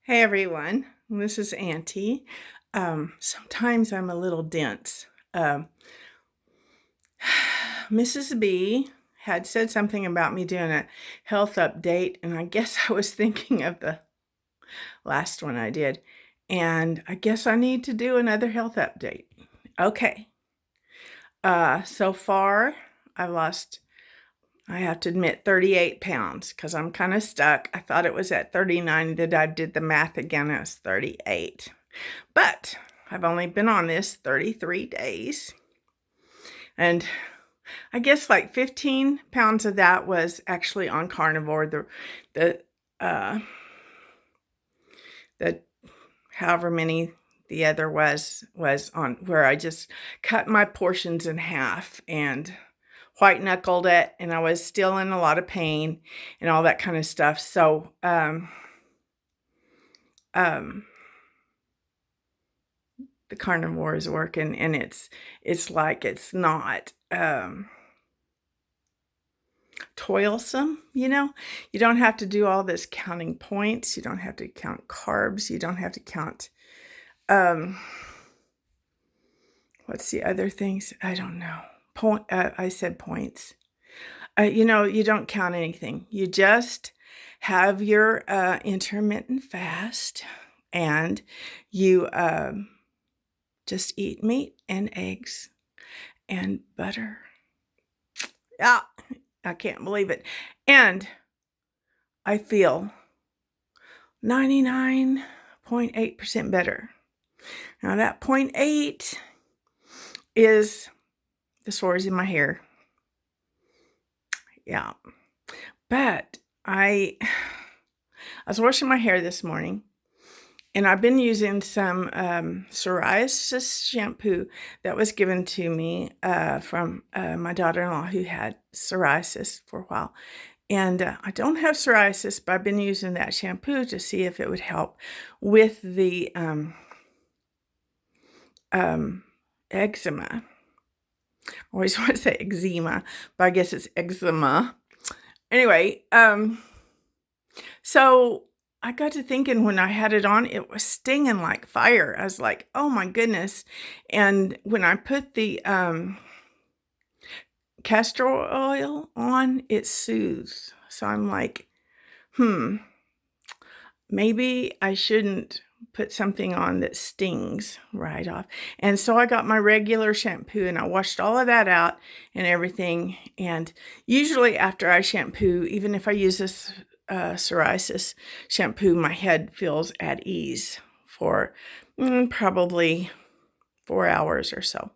Hey everyone, this is Auntie. Sometimes I'm a little dense. Um, Mrs. B had said something about me doing a health update, and I guess I was thinking of the last one I did, and I guess I need to do another health update. Okay. So far, I've lost, I have to admit, 38 pounds because I'm kind of stuck. I thought it was at 39 that I did the math again. It was 38. But I've only been on this 33 days. And I guess like 15 pounds of that was actually on carnivore. The uh the however many the other was on where I just cut my portions in half and white knuckled it, and I was still in a lot of pain and all that kind of stuff. So um the carnivore is working, and it's like it's not toilsome, You don't have to do all this counting points. You don't have to count carbs. You don't have to count, um, what's the other things? I don't know. I said points. You don't count anything. You just have your intermittent fast, and you just eat meat and eggs and butter. Yeah, I can't believe it. And I feel 99.8% better. Now that 0.8 is the sores in my hair. Yeah. But I was washing my hair this morning, and I've been using some psoriasis shampoo that was given to me from my daughter-in-law who had psoriasis for a while. And I don't have psoriasis, but I've been using that shampoo to see if it would help with the eczema. I always want to say eczema, but I guess it's eczema. Anyway, so I got to thinking when I had it on, it was stinging like fire. I was like, oh my goodness. And when I put the castor oil on, it soothes. So I'm like, maybe I shouldn't put something on that stings right off. And so I got my regular shampoo, and I washed all of that out and everything. And usually after I shampoo, even if I use this psoriasis shampoo, my head feels at ease for probably 4 hours or so.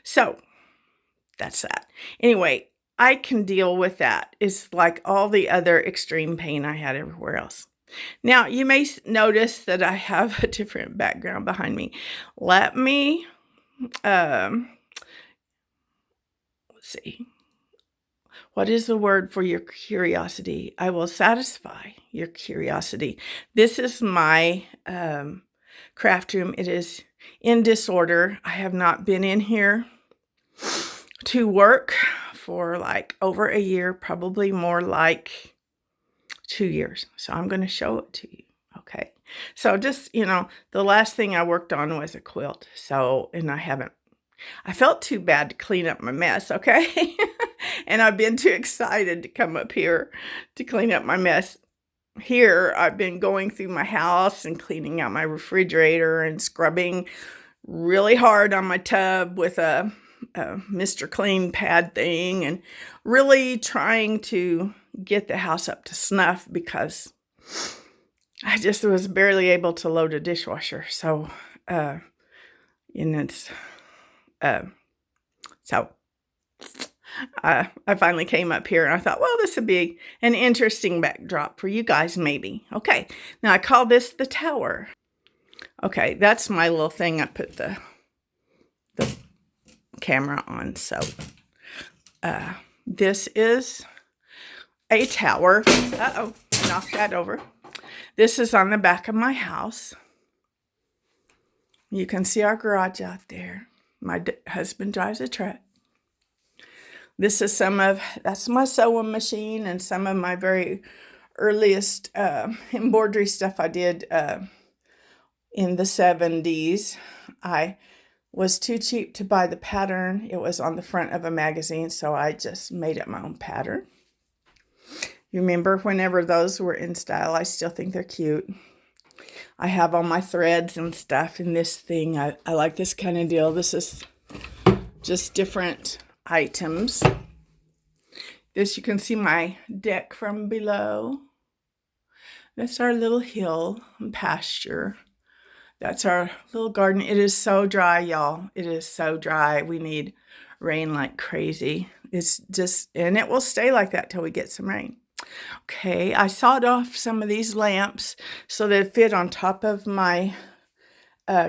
So that's that. Anyway, I can deal with that. It's like all the other extreme pain I had everywhere else. Now, you may notice that I have a different background behind me. Let me, let's see. What is the word for your curiosity? I will satisfy your curiosity. This is my craft room. It is in disorder. I have not been in here to work for like over a year, probably more like 2 years. So I'm going to show it to you. Okay. So just, the last thing I worked on was a quilt. So, and I felt too bad to clean up my mess. Okay. And I've been too excited to come up here to clean up my mess. Here, I've been going through my house and cleaning out my refrigerator and scrubbing really hard on my tub with a Mr. Clean pad thing, and really trying to get the house up to snuff because I just was barely able to load a dishwasher. So, and it's, so I finally came up here and I thought, well, this would be an interesting backdrop for you guys, maybe. Okay. Now I call this the tower. Okay. That's my little thing. I put the camera on. So, this is a tower. Uh-oh, knocked that over. This is on the back of my house. You can see our garage out there. My husband drives a truck. This is that's my sewing machine and some of my very earliest embroidery stuff I did in the 70s. I was too cheap to buy the pattern. It was on the front of a magazine, so I just made up my own pattern. You remember whenever those were in style? I still think they're cute. I have all my threads and stuff in this thing. I like this kind of deal. This is just different items. This, you can see my deck from below. That's our little hill and pasture. That's our little garden. It is so dry, y'all. It is so dry. We need rain like crazy. It's just, and it will stay like that till we get some rain. Okay, I sawed off some of these lamps so that it fit on top of my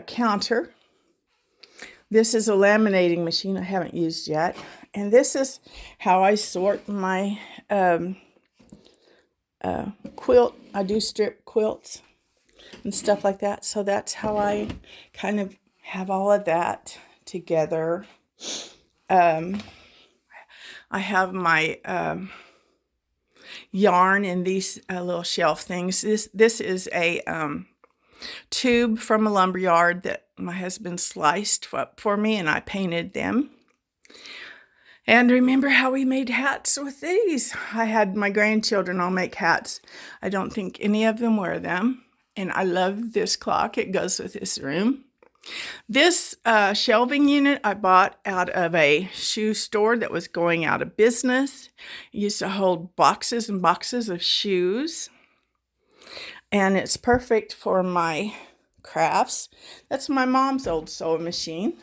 counter. This is a laminating machine I haven't used yet. And this is how I sort my quilt. I do strip quilts and stuff like that. So that's how I kind of have all of that together. I have my yarn in these little shelf things. This is a tube from a lumber yard that my husband sliced for me, and I painted them. And remember how we made hats with these? I had my grandchildren all make hats. I don't think any of them wear them. And I love this clock. It goes with this room. This shelving unit I bought out of a shoe store that was going out of business. It used to hold boxes and boxes of shoes. And it's perfect for my crafts. That's my mom's old sewing machine.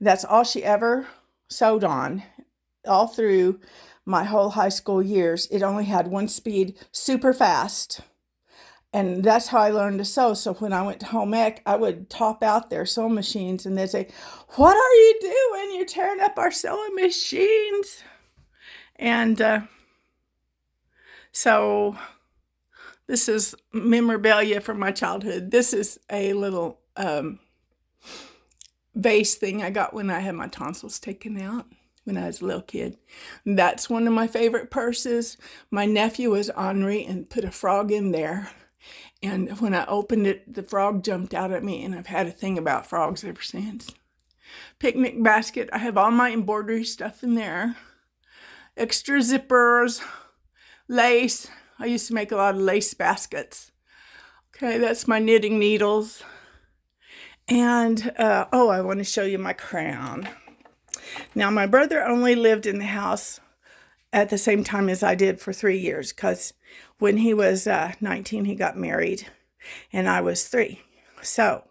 That's all she ever sewed on. All through my whole high school years, it only had one speed, super fast. And that's how I learned to sew. So when I went to home ec, I would top out their sewing machines and they'd say, "What are you doing? You're tearing up our sewing machines." And so this is memorabilia from my childhood. This is a little vase thing I got when I had my tonsils taken out when I was a little kid. That's one of my favorite purses. My nephew was ornery and put a frog in there. And when I opened it, the frog jumped out at me, and I've had a thing about frogs ever since. Picnic basket. I have all my embroidery stuff in there. Extra zippers, lace. I used to make a lot of lace baskets. Okay, that's my knitting needles. And, I want to show you my crown. Now, my brother only lived in the house at the same time as I did for 3 years, because when he was 19, he got married, and I was 3. So,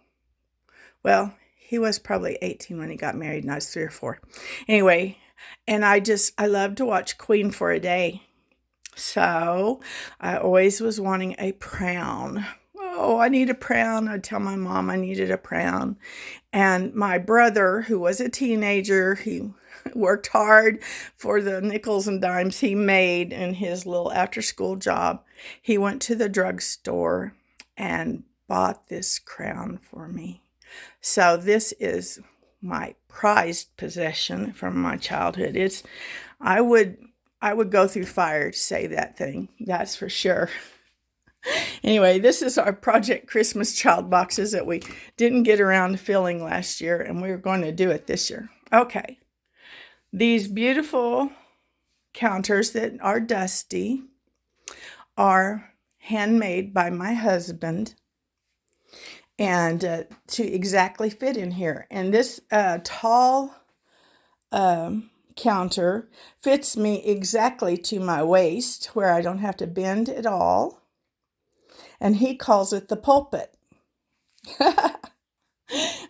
well, he was probably 18 when he got married, and I was 3 or 4. Anyway, and I love to watch Queen for a Day. So, I always was wanting a crown. Oh, I need a crown. I'd tell my mom I needed a crown. And my brother, who was a teenager, he worked hard for the nickels and dimes he made in his little after-school job. He went to the drugstore and bought this crown for me. So this is my prized possession from my childhood. I would go through fire to say that thing. That's for sure. Anyway, this is our Project Christmas Child boxes that we didn't get around to filling last year, and we're going to do it this year. Okay. These beautiful counters that are dusty are handmade by my husband, and to exactly fit in here. And this tall counter fits me exactly to my waist, where I don't have to bend at all. And he calls it the pulpit.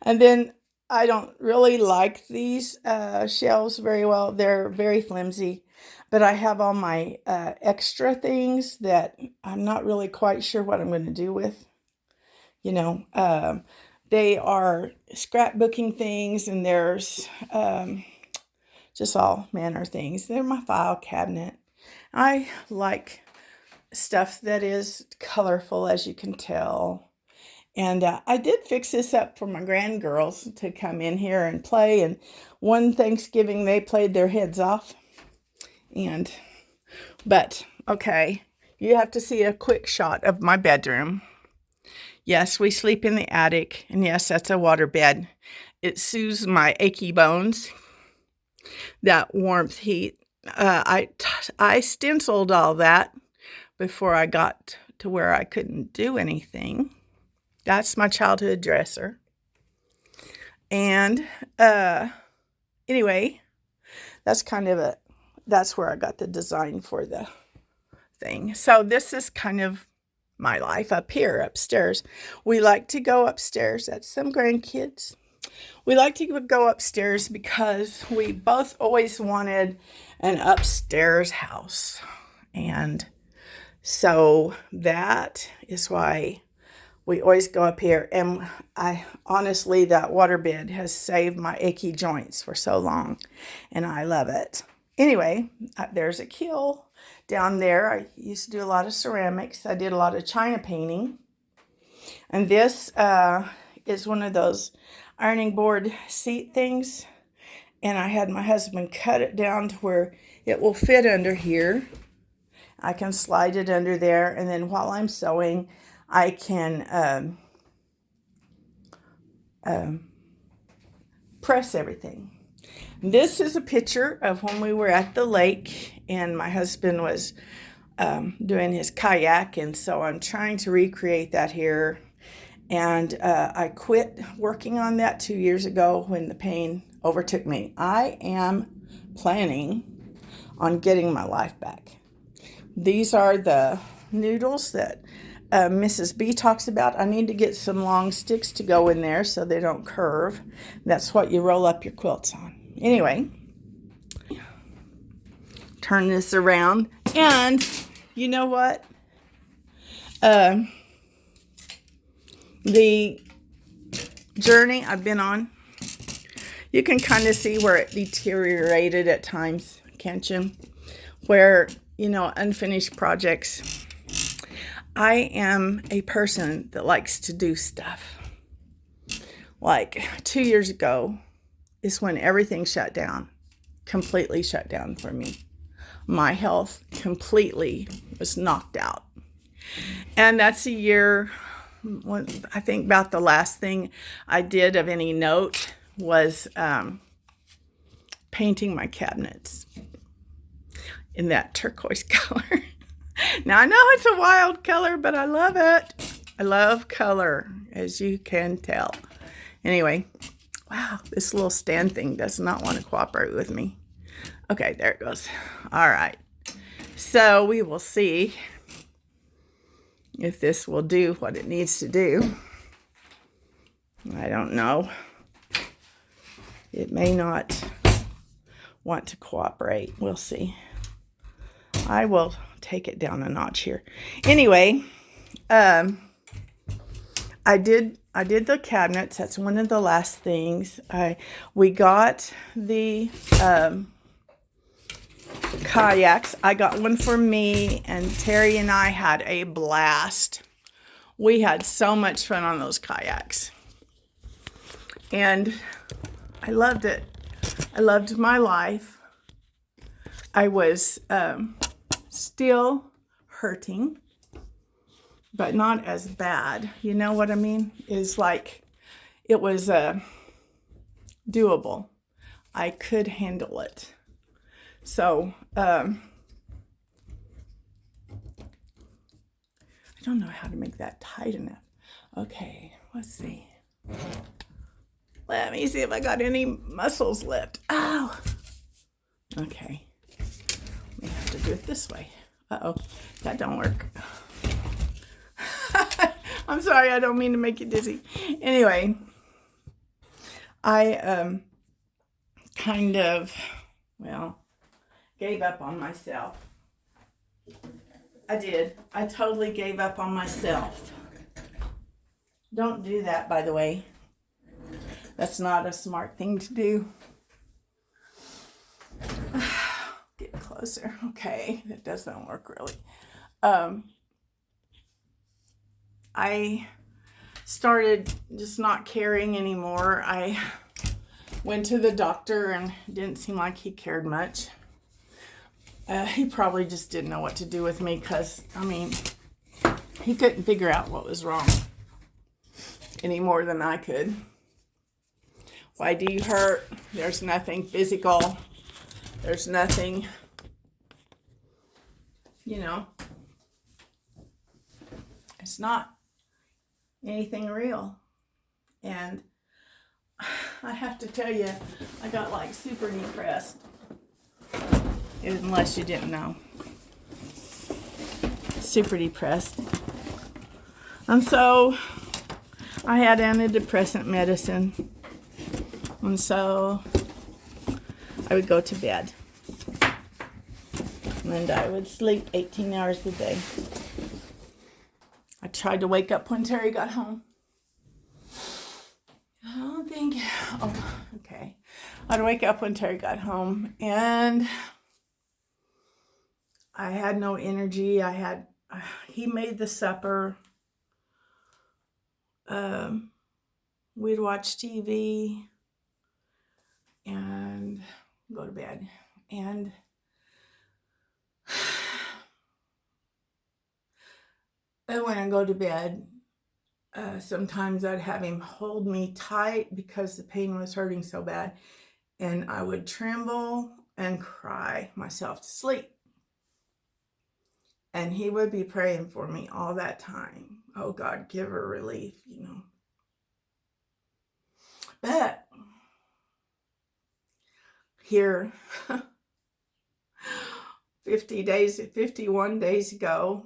And then I don't really like these shelves very well. They're very flimsy. But I have all my extra things that I'm not really quite sure what I'm going to do with. You know, they are scrapbooking things, and there's just all manner of things. They're my file cabinet. I like stuff that is colorful, as you can tell. And I did fix this up for my grandgirls to come in here and play. And one Thanksgiving, they played their heads off. But, okay, You have to see a quick shot of my bedroom. Yes, we sleep in the attic, and yes, that's a water bed. It soothes my achy bones, that warmth, heat. I stenciled all that before I got to where I couldn't do anything. That's my childhood dresser. And anyway, that's where I got the design for the thing. So this is kind of my life up here, upstairs. We like to go upstairs. That's some grandkids. We like to go upstairs because we both always wanted an upstairs house. And so that is why we always go up here. And I honestly, that waterbed has saved my achy joints for so long. And I love it. Anyway, there's a kiln down there. I used to do a lot of ceramics. I did a lot of china painting. And this is one of those ironing board seat things. And I had my husband cut it down to where it will fit under here. I can slide it under there. And then while I'm sewing, I can press everything. This is a picture of when we were at the lake and my husband was doing his kayak, and so I'm trying to recreate that here. And I quit working on that 2 years ago when the pain overtook me. I am planning on getting my life back. These are the noodles that Mrs. B talks about. I need to get some long sticks to go in there so they don't curve. That's what you roll up your quilts on. Anyway, turn this around, and you know what? The journey I've been on, you can kind of see where it deteriorated at times, can't you? Where, unfinished projects. I am a person that likes to do stuff. Like 2 years ago is when everything shut down, completely shut down for me. My health completely was knocked out. And that's a year, I think about the last thing I did of any note was painting my cabinets in that turquoise color. Now, I know it's a wild color, but I love it. I love color, as you can tell. Anyway, wow, this little stand thing does not want to cooperate with me. Okay, there it goes. All right. So we will see if this will do what it needs to do. I don't know. It may not want to cooperate. We'll see. I will take it down a notch here. Anyway, I did the cabinets. That's one of the last things. We got the kayaks. I got one for me, and Terry and I had a blast. We had so much fun on those kayaks. And I loved it. I loved my life. I was still hurting, but not as bad. You know what I mean? It's like it was doable. I could handle it. So I don't know how to make that tight enough. Okay, let's see. Let me see if I got any muscles left. Ow! Okay. May have to do it this way. Uh-oh, that don't work. I'm sorry, I don't mean to make you dizzy. Anyway, I kind of, gave up on myself. I did. I totally gave up on myself. Don't do that, by the way. That's not a smart thing to do. Get closer. Okay, that doesn't work really. I started just not caring anymore. I went to the doctor and it didn't seem like he cared much. He probably just didn't know what to do with me because, I mean, he couldn't figure out what was wrong any more than I could. Why do you hurt? There's nothing physical. There's nothing, you know, it's not anything real. And I have to tell you, I got like super depressed. Unless you didn't know. Super depressed. And so I had antidepressant medicine. And so I would go to bed. And I would sleep 18 hours a day. I tried to wake up when Terry got home. Okay. I'd wake up when Terry got home and I had no energy. He made the supper. We'd watch TV and go to bed. And when I go to bed, sometimes I'd have him hold me tight because the pain was hurting so bad. And I would tremble and cry myself to sleep. And he would be praying for me all that time. Oh, God, give her relief, you know. But here, 51 days ago,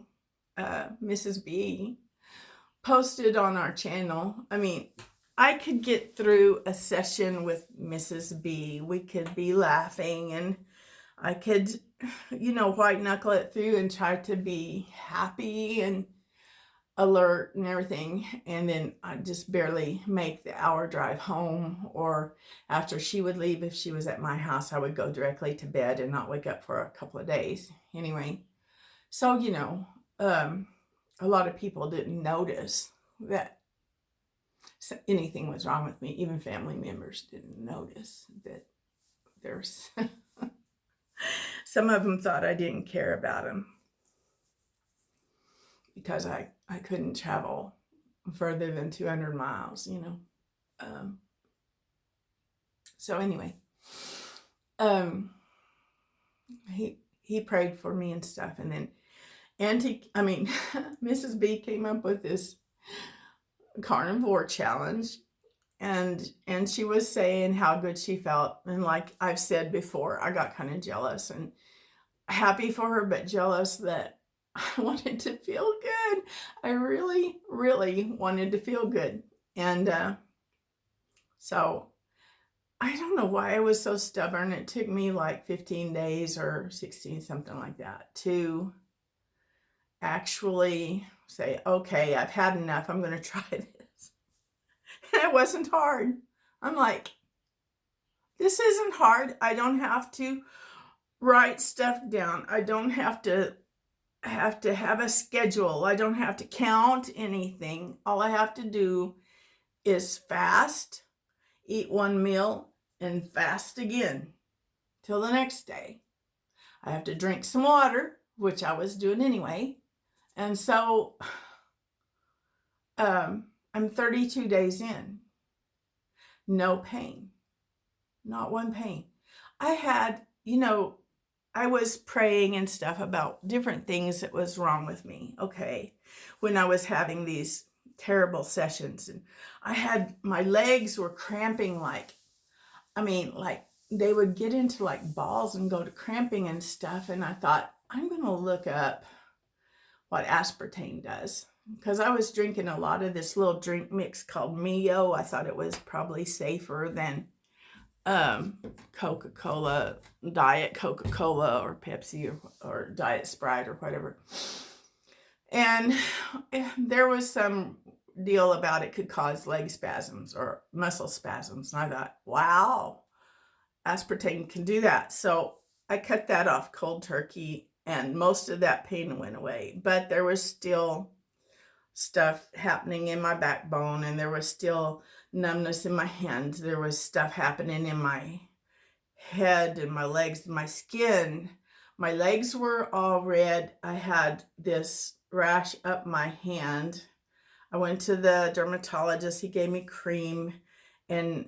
Mrs. B posted on our channel. I mean, I could get through a session with Mrs. B. We could be laughing and I could, you know, white knuckle it through and try to be happy and alert and everything. And then I'd just barely make the hour drive home. Or after she would leave, if she was at my house, I would go directly to bed and not wake up for a couple of days. Anyway, so, you know, a lot of people didn't notice that anything was wrong with me. Even family members didn't notice that there's... Some of them thought I didn't care about them because I couldn't travel further than 200 miles, you know. So anyway, he prayed for me and stuff. And then Mrs. B came up with this carnivore challenge. And she was saying how good she felt. And like I've said before, I got kind of jealous and happy for her, but jealous that I wanted to feel good. I really, really wanted to feel good. And so I don't know why I was so stubborn. It took me like 15 days or 16, something like that, to actually say, okay, I've had enough. I'm going to try this. And it wasn't hard. I'm like, this isn't hard. I don't have to write stuff down. I don't have to have a schedule. I don't have to count anything. All I have to do is fast, eat one meal, and fast again till the next day. I have to drink some water, which I was doing anyway. And so I'm 32 days in. No pain. Not one pain. I had, you know, I was praying and stuff about different things that was wrong with me. Okay. When I was having these terrible sessions and my legs were cramping like they would get into like balls and go to cramping and stuff. And I thought, I'm going to look up what aspartame does. Because I was drinking a lot of this little drink mix called Mio. I thought it was probably safer than Coca-Cola, Diet Coca-Cola or Pepsi or Diet Sprite or whatever. And there was some deal about it could cause leg spasms or muscle spasms. And I thought, wow, aspartame can do that. So I cut that off cold turkey and most of that pain went away. But there was still stuff happening in my backbone and there was still numbness in my hands. There was stuff happening in my head and my legs and my skin My legs were all red. I had this rash up my hand. I went to the dermatologist. He gave me cream. And,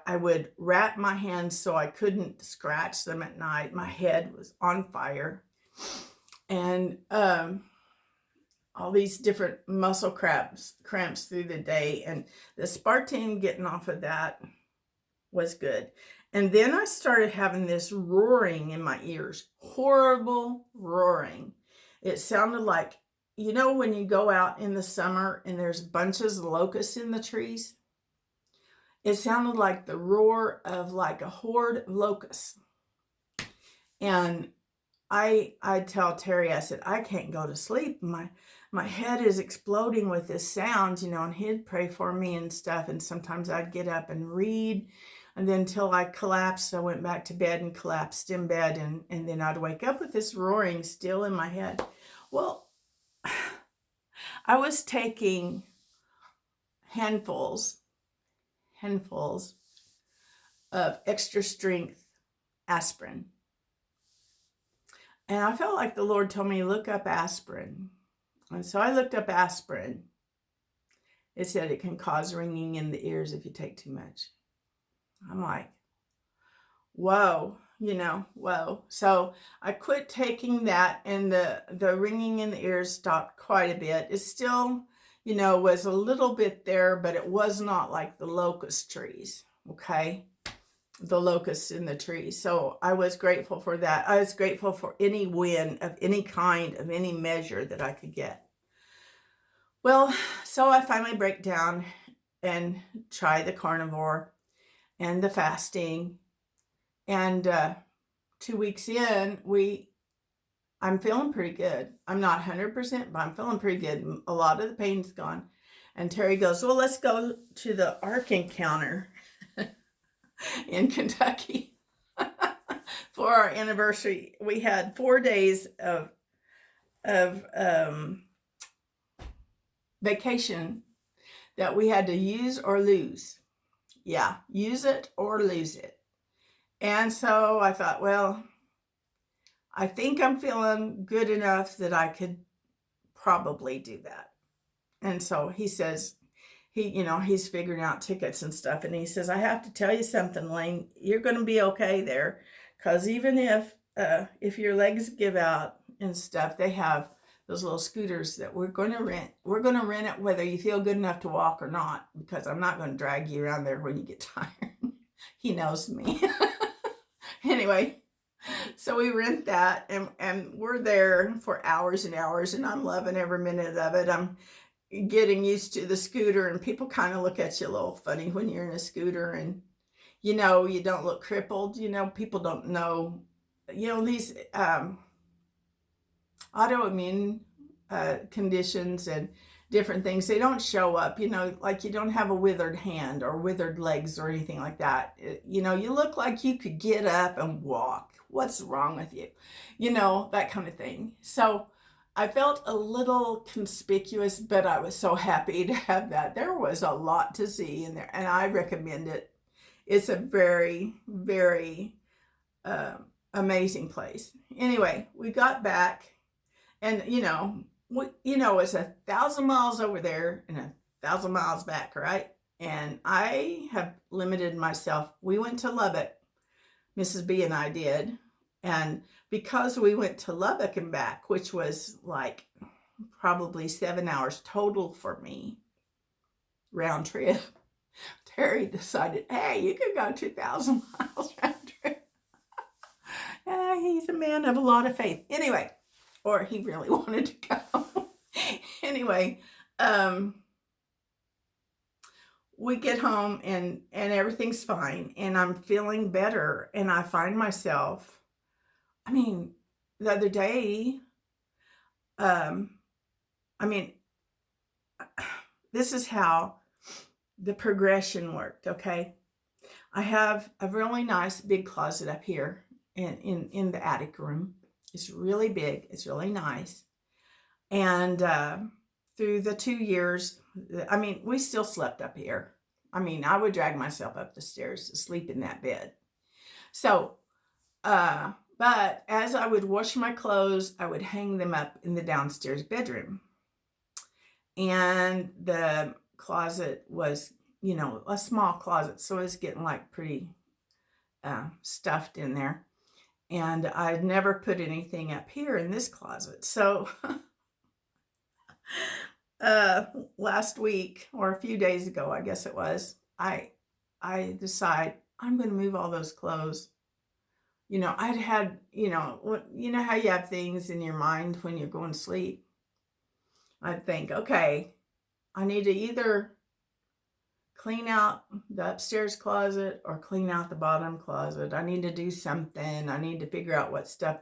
I would wrap my hands so I couldn't scratch them at night. My head was on fire. And all these different muscle cramps through the day. And the Spartane, getting off of that was good. And then I started having this roaring in my ears, horrible roaring. It sounded like, when you go out in the summer and there's bunches of locusts in the trees, it sounded like the roar of like a horde of locusts. And I tell Terry, I said, I can't go to sleep. My head is exploding with this sound, and he'd pray for me and stuff. And sometimes I'd get up and read. And then until I collapsed, I went back to bed and collapsed in bed. And then I'd wake up with this roaring still in my head. Well, I was taking handfuls of extra strength aspirin. And I felt like the Lord told me, look up aspirin. And so I looked up aspirin. It said it can cause ringing in the ears if you take too much. I'm like, whoa, whoa. So I quit taking that, and the ringing in the ears stopped quite a bit. It still, was a little bit there, but it was not like the locust trees, okay? The locusts in the trees. So I was grateful for that. I was grateful for any win of any kind, of any measure that I could get. Well, so I finally break down and try the carnivore and the fasting. And 2 weeks in, I'm feeling pretty good. I'm not 100%, but I'm feeling pretty good. A lot of the pain's gone. And Terry goes, well, let's go to the Ark Encounter in Kentucky for our anniversary. We had 4 days of vacation that we had to use or lose. Yeah, use it or lose it. And so I thought, well, I think I'm feeling good enough that I could probably do that. And so he says, he's figuring out tickets and stuff. And he says, I have to tell you something, Lane, you're going to be okay there. Because even if your legs give out and stuff, they have those little scooters that we're going to rent. We're going to rent it whether you feel good enough to walk or not, because I'm not going to drag you around there when you get tired. He knows me. Anyway, so we rent that, and we're there for hours and hours, and I'm loving every minute of it. I'm getting used to the scooter, and people kind of look at you a little funny when you're in a scooter, and you don't look crippled. People don't know, these autoimmune conditions and different things, they don't show up, like you don't have a withered hand or withered legs or anything like that. You look like you could get up and walk. What's wrong with you? That kind of thing. So I felt a little conspicuous, but I was so happy to have that. There was a lot to see in there, and I recommend it. It's a very, very amazing place. Anyway, we got back, and it's 1,000 miles over there and 1,000 miles back, right? And I have limited myself. We went to Lubbock, Mrs. B and I did. And because we went to Lubbock and back, which was like probably 7 hours total for me, round trip, Terry decided, hey, you could go 2,000 miles round trip. He's a man of a lot of faith. Anyway, or he really wanted to go. Anyway, we get home and everything's fine, and I'm feeling better, and I find myself, the other day, this is how the progression worked, okay? I have a really nice big closet up here in the attic room. It's really big. It's really nice. And through the 2 years, we still slept up here. I would drag myself up the stairs to sleep in that bed. So But as I would wash my clothes, I would hang them up in the downstairs bedroom. And the closet was, a small closet. So it was getting like pretty stuffed in there. And I'd never put anything up here in this closet. So last week or a few days ago, I guess it was, I decide I'm going to move all those clothes. I'd had, how you have things in your mind when you're going to sleep. I'd think, okay, I need to either clean out the upstairs closet or clean out the bottom closet. I need to do something. I need to figure out what stuff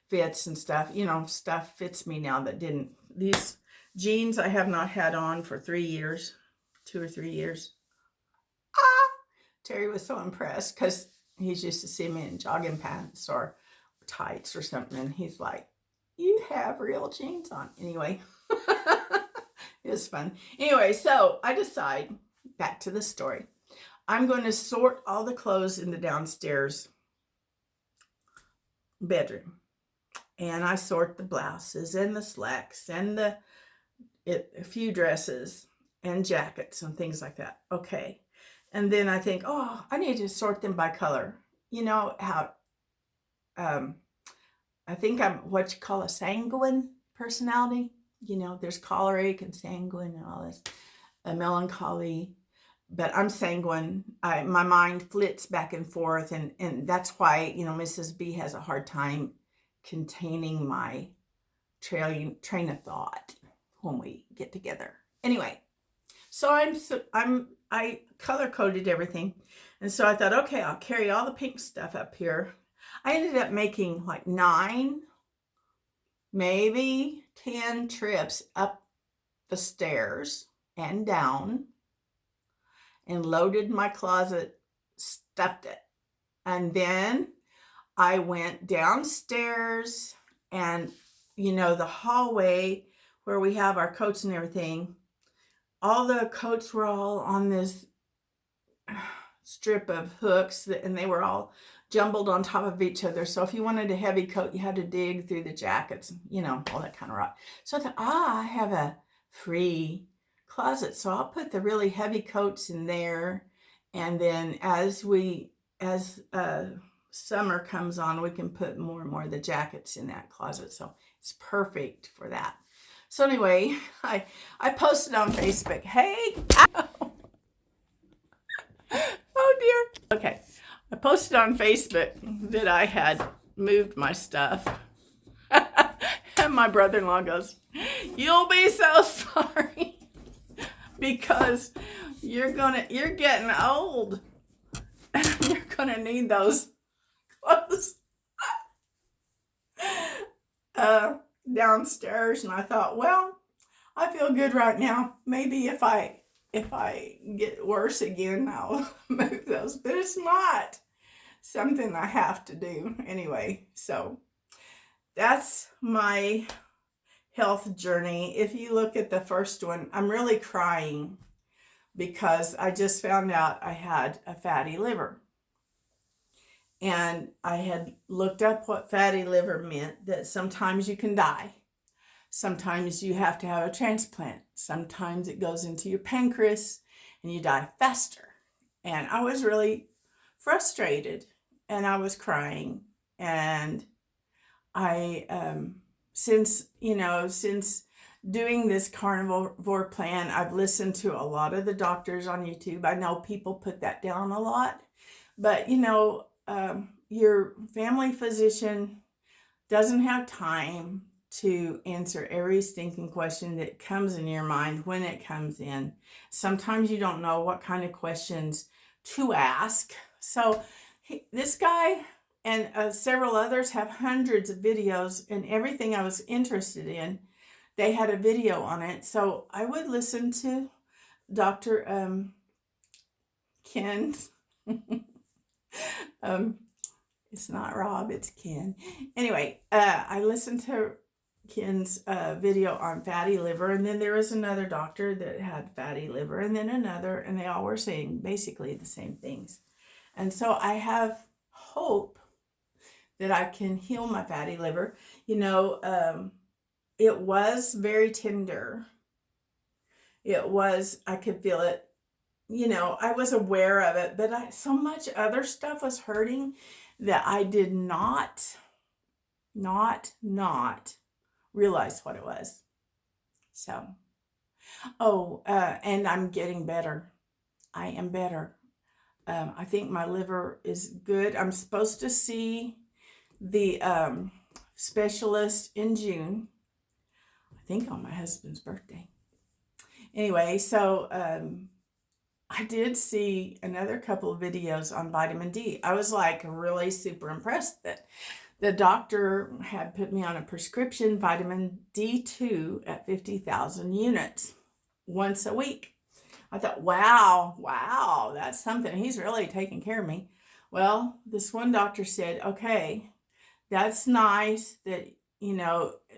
fits and stuff. Stuff fits me now that didn't. These jeans I have not had on for 3 years, 2 or 3 years. Terry was so impressed because he's used to see me in jogging pants or tights or something. And he's like, you have real jeans on. Anyway, it was fun. Anyway, so I decide, back to the story, I'm going to sort all the clothes in the downstairs bedroom. And I sort the blouses and the slacks and a few dresses and jackets and things like that. Okay. And then I think, oh, I need to sort them by color. You know how I think I'm what you call a sanguine personality. There's choleric and sanguine and all this, a melancholy. But I'm sanguine. My mind flits back and forth. And that's why, Mrs. B has a hard time containing my train of thought when we get together. Anyway, so I color coded everything. And so I thought, okay, I'll carry all the pink stuff up here. I ended up making like 9, maybe 10 trips up the stairs and down, and loaded my closet, stuffed it. And then I went downstairs, and the hallway where we have our coats and everything, all the coats were all on this strip of hooks, and they were all jumbled on top of each other. So if you wanted a heavy coat, you had to dig through the jackets, all that kind of rot. So I thought, I have a free closet, so I'll put the really heavy coats in there. And then as summer comes on, we can put more and more of the jackets in that closet. So it's perfect for that. So anyway, I posted on Facebook, hey, oh dear. Okay, I posted on Facebook that I had moved my stuff. And my brother-in-law goes, you'll be so sorry because you're getting old. You're gonna need those clothes downstairs. And I thought, well, I feel good right now. Maybe if I get worse again, I'll move those. But it's not something I have to do anyway. So that's my health journey. If you look at the first one, I'm really crying because I just found out I had a fatty liver. And I had looked up what fatty liver meant, that sometimes you can die. Sometimes you have to have a transplant. Sometimes it goes into your pancreas and you die faster. And I was really frustrated and I was crying. And I, since doing this carnivore plan, I've listened to a lot of the doctors on YouTube. I know people put that down a lot, but your family physician doesn't have time to answer every stinking question that comes in your mind when it comes in. Sometimes you don't know what kind of questions to ask. So this guy and several others have hundreds of videos, and everything I was interested in, they had a video on it. So I would listen to Dr. Ken's. It's not Rob, it's Ken. Anyway, I listened to Ken's video on fatty liver, and then there was another doctor that had fatty liver, and then another, and they all were saying basically the same things. And so I have hope that I can heal my fatty liver. It was very tender. I could feel it. I was aware of it, but so much other stuff was hurting that I did not realize what it was. So, and I'm getting better. I am better. I think my liver is good. I'm supposed to see the specialist in June. I think on my husband's birthday. Anyway, so I did see another couple of videos on vitamin D. I was like really super impressed that the doctor had put me on a prescription vitamin D2 at 50,000 units once a week. I thought, wow, that's something. He's really taking care of me. Well, this one doctor said, okay, that's nice that,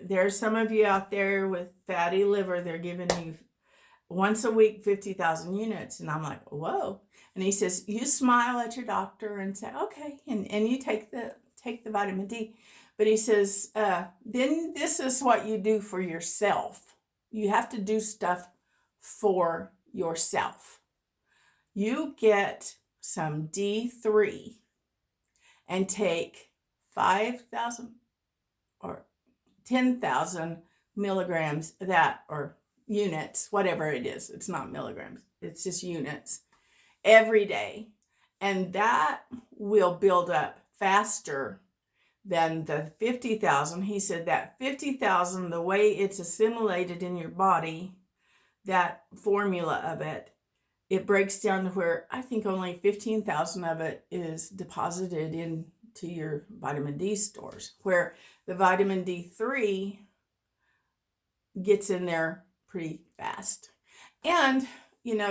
there's some of you out there with fatty liver. They're giving you once a week 50,000 units. And I'm like, whoa. And he says, you smile at your doctor and say, okay, and you take the vitamin D. But he says, then this is what you do for yourself. You have to do stuff for yourself. You get some D3 and take 5,000 or 10,000 milligrams or units, whatever it is. It's not milligrams. It's just units every day. And that will build up faster than the 50,000. He said that 50,000, the way it's assimilated in your body, that formula of it breaks down to where I think only 15,000 of it is deposited into your vitamin D stores, where the vitamin D3 gets in there pretty fast. And,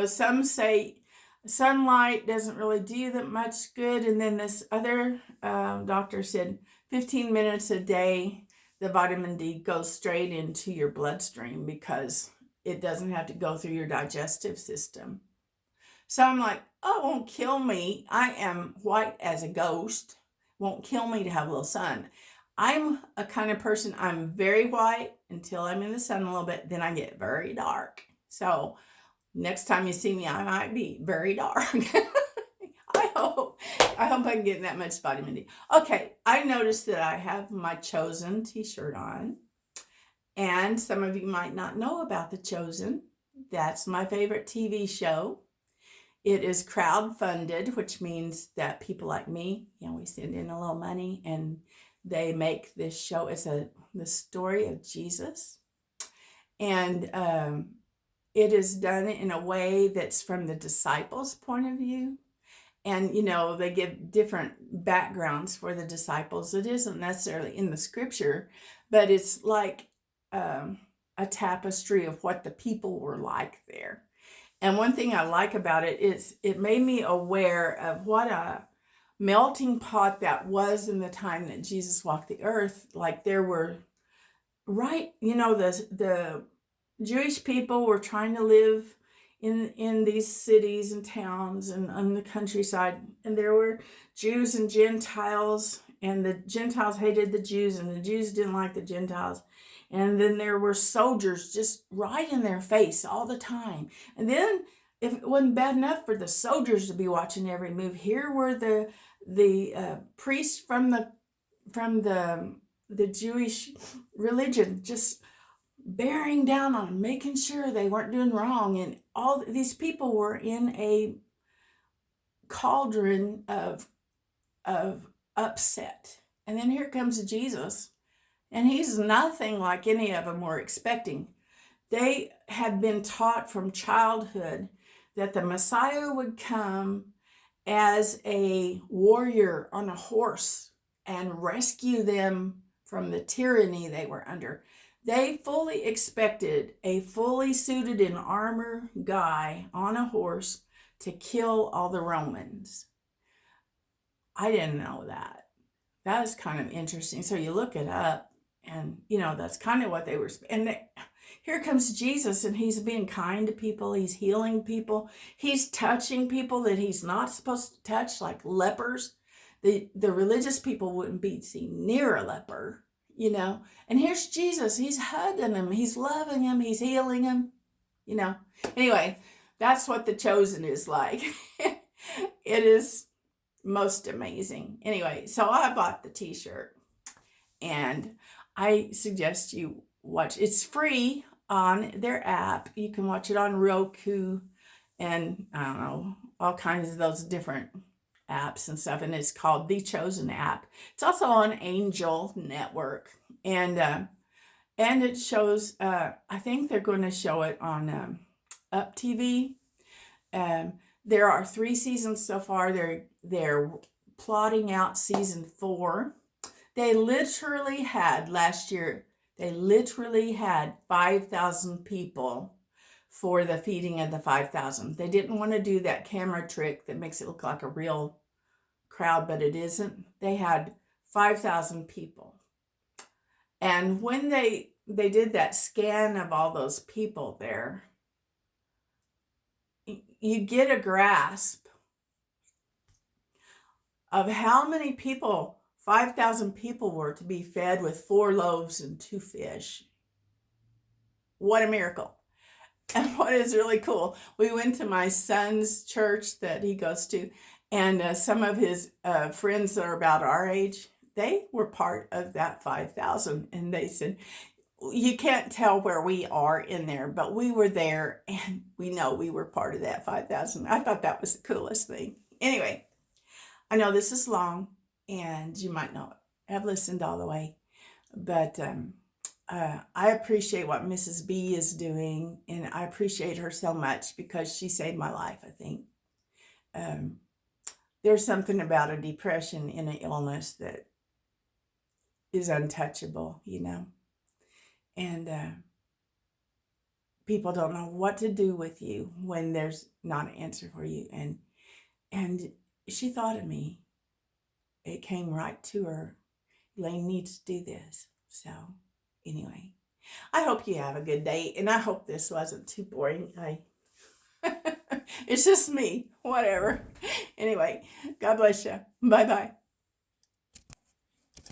some say sunlight doesn't really do that much good. And then this other doctor said 15 minutes a day, the vitamin D goes straight into your bloodstream because it doesn't have to go through your digestive system. So I'm like, oh, it won't kill me. I am white as a ghost. Won't kill me to have a little sun. I'm a kind of person, I'm very white until I'm in the sun a little bit. Then I get very dark. So next time you see me, I might be very dark. I hope I can get that much vitamin D. Okay, I noticed that I have my Chosen t-shirt on. And some of you might not know about The Chosen. That's my favorite TV show. It is crowdfunded, which means that people like me, we send in a little money and they make this show. It's the story of Jesus. And it is done in a way that's from the disciples' point of view. And, they give different backgrounds for the disciples. It isn't necessarily in the scripture, but it's like a tapestry of what the people were like there. And one thing I like about it is it made me aware of what a melting pot that was in the time that Jesus walked the earth. Like there were, the Jewish people were trying to live in these cities and towns and on the countryside. And there were Jews and Gentiles, and the Gentiles hated the Jews and the Jews didn't like the Gentiles. And then there were soldiers just right in their face all the time. And then if it wasn't bad enough for the soldiers to be watching every move, here were the priests from the Jewish religion just bearing down on them, making sure they weren't doing wrong. And all these people were in a cauldron of upset. And then here comes Jesus. And he's nothing like any of them were expecting. They had been taught from childhood that the Messiah would come as a warrior on a horse and rescue them from the tyranny they were under. They fully expected a fully suited in armor guy on a horse to kill all the Romans. I didn't know that. That was kind of interesting. So you look it up. And, that's kind of what they were. And here comes Jesus, and he's being kind to people. He's healing people. He's touching people that he's not supposed to touch, like lepers. the religious people wouldn't be seen near a leper, you know. And here's Jesus. He's hugging him. He's loving him. He's healing him, you know. Anyway, that's what The Chosen is like. It is most amazing. Anyway, so I bought the t-shirt, and I suggest you watch. It's free on their app. You can watch it on Roku and I don't know, all kinds of those different apps and stuff. And it's called The Chosen app. It's also on Angel Network. And it shows, I think they're going to show it on Up TV. There are 3 seasons so far. They're plotting out season 4. They literally had last year, they literally had 5,000 people for the feeding of the 5,000. They didn't want to do that camera trick that makes it look like a real crowd, but it isn't. They had 5,000 people. And when they did that scan of all those people there, you get a grasp of how many people 5,000 people were to be fed with 4 loaves and 2 fish. What a miracle. And what is really cool, we went to my son's church that he goes to, and some of his friends that are about our age, they were part of that 5,000. And they said, you can't tell where we are in there, but we were there, and we know we were part of that 5,000. I thought that was the coolest thing. Anyway, I know this is long, and you might not have listened all the way, but I appreciate what Mrs. B is doing, and I appreciate her so much because she saved my life, I think. There's something about a depression in an illness that is untouchable, you know, and people don't know what to do with you when there's not an answer for you, and she thought of me. It came right to her. Elaine needs to do this. So anyway, I hope you have a good day, and I hope this wasn't too boring. It's just me, whatever. Anyway, God bless you. Bye-bye.